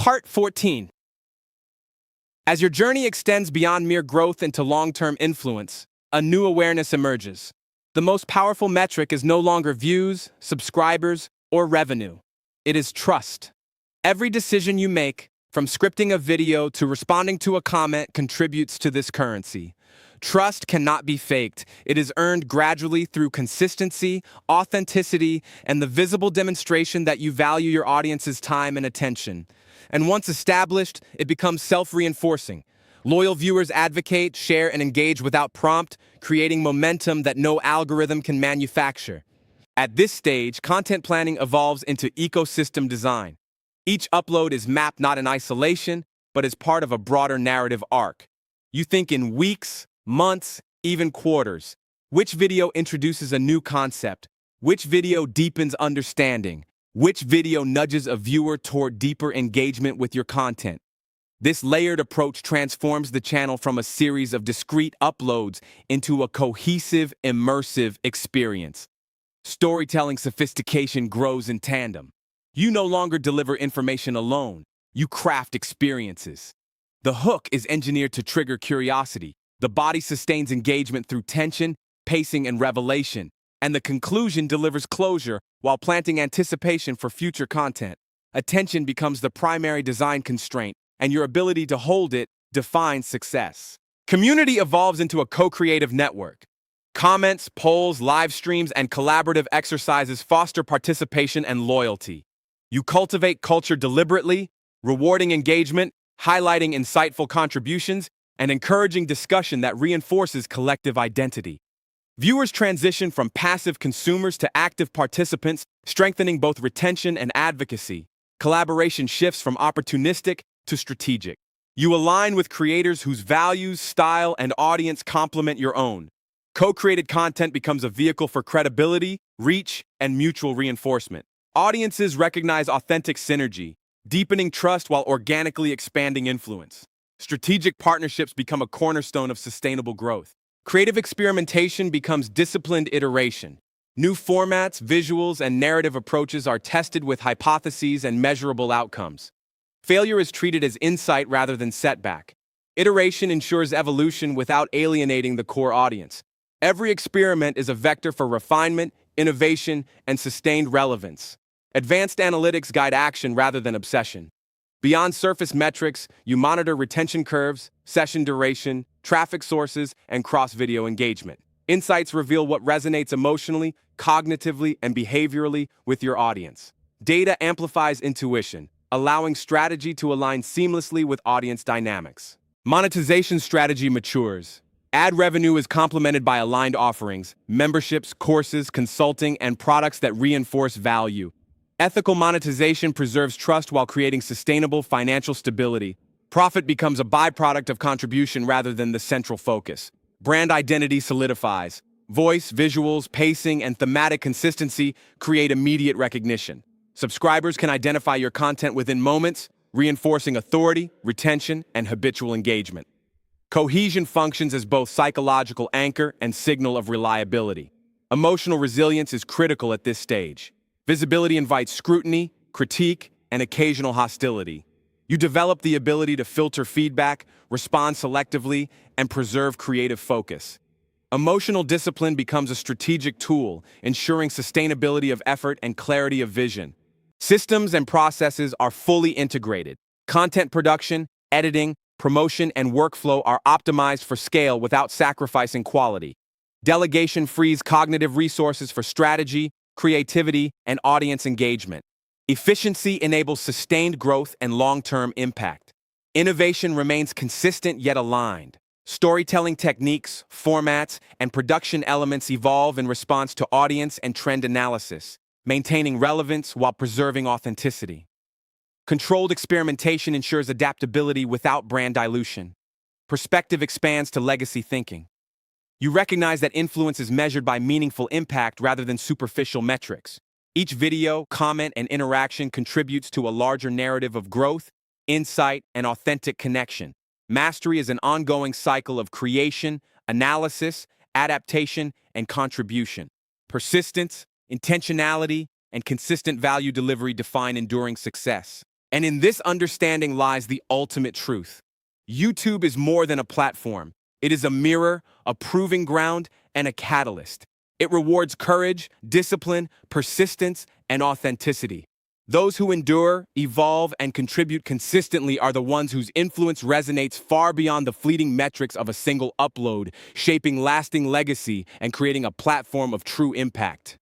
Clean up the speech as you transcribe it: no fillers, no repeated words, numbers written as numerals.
Part 14. As your journey extends beyond mere growth into long-term influence, a new awareness emerges. The most powerful metric is no longer views, subscribers, or revenue. It is trust. Every decision you make, from scripting a video to responding to a comment, contributes to this currency. Trust cannot be faked. It is earned gradually through consistency, authenticity, and the visible demonstration that you value your audience's time and attention. And once established, it becomes self-reinforcing. Loyal viewers advocate, share, and engage without prompt, creating momentum that no algorithm can manufacture. At this stage, content planning evolves into ecosystem design. Each upload is mapped not in isolation, but as part of a broader narrative arc. You think in weeks, months, even quarters. Which video introduces a new concept? Which video deepens understanding? Which video nudges a viewer toward deeper engagement with your content? This layered approach transforms the channel from a series of discrete uploads into a cohesive, immersive experience. Storytelling sophistication grows in tandem. You no longer deliver information alone, you craft experiences. The hook is engineered to trigger curiosity. The body sustains engagement through tension, pacing, and revelation. And the conclusion delivers closure while planting anticipation for future content. Attention becomes the primary design constraint, and your ability to hold it defines success. Community evolves into a co-creative network. Comments, polls, live streams, and collaborative exercises foster participation and loyalty. You cultivate culture deliberately, rewarding engagement, highlighting insightful contributions, and encouraging discussion that reinforces collective identity. Viewers transition from passive consumers to active participants, strengthening both retention and advocacy. Collaboration shifts from opportunistic to strategic. You align with creators whose values, style, and audience complement your own. Co-created content becomes a vehicle for credibility, reach, and mutual reinforcement. Audiences recognize authentic synergy, deepening trust while organically expanding influence. Strategic partnerships become a cornerstone of sustainable growth. Creative experimentation becomes disciplined iteration. New formats, visuals, and narrative approaches are tested with hypotheses and measurable outcomes. Failure is treated as insight rather than setback. Iteration ensures evolution without alienating the core audience. Every experiment is a vector for refinement, innovation, and sustained relevance. Advanced analytics guide action rather than obsession. Beyond surface metrics, you monitor retention curves, session duration, traffic sources, and cross-video engagement. Insights reveal what resonates emotionally, cognitively, and behaviorally with your audience. Data amplifies intuition, allowing strategy to align seamlessly with audience dynamics. Monetization strategy matures. Ad revenue is complemented by aligned offerings, memberships, courses, consulting, and products that reinforce value. Ethical monetization preserves trust while creating sustainable financial stability. Profit becomes a byproduct of contribution rather than the central focus. Brand identity solidifies. Voice, visuals, pacing, and thematic consistency create immediate recognition. Subscribers can identify your content within moments, reinforcing authority, retention, and habitual engagement. Cohesion functions as both psychological anchor and signal of reliability. Emotional resilience is critical at this stage. Visibility invites scrutiny, critique, and occasional hostility. You develop the ability to filter feedback, respond selectively, and preserve creative focus. Emotional discipline becomes a strategic tool, ensuring sustainability of effort and clarity of vision. Systems and processes are fully integrated. Content production, editing, promotion, and workflow are optimized for scale without sacrificing quality. Delegation frees cognitive resources for strategy, creativity, and audience engagement. Efficiency enables sustained growth and long-term impact. Innovation remains consistent yet aligned. Storytelling techniques, formats, and production elements evolve in response to audience and trend analysis, maintaining relevance while preserving authenticity. Controlled experimentation ensures adaptability without brand dilution. Perspective expands to legacy thinking. You recognize that influence is measured by meaningful impact rather than superficial metrics. Each video, comment, and interaction contributes to a larger narrative of growth, insight, and authentic connection. Mastery is an ongoing cycle of creation, analysis, adaptation, and contribution. Persistence, intentionality, and consistent value delivery define enduring success. And in this understanding lies the ultimate truth. YouTube is more than a platform. It is a mirror, a proving ground, and a catalyst. It rewards courage, discipline, persistence, and authenticity. Those who endure, evolve, and contribute consistently are the ones whose influence resonates far beyond the fleeting metrics of a single upload, shaping lasting legacy and creating a platform of true impact.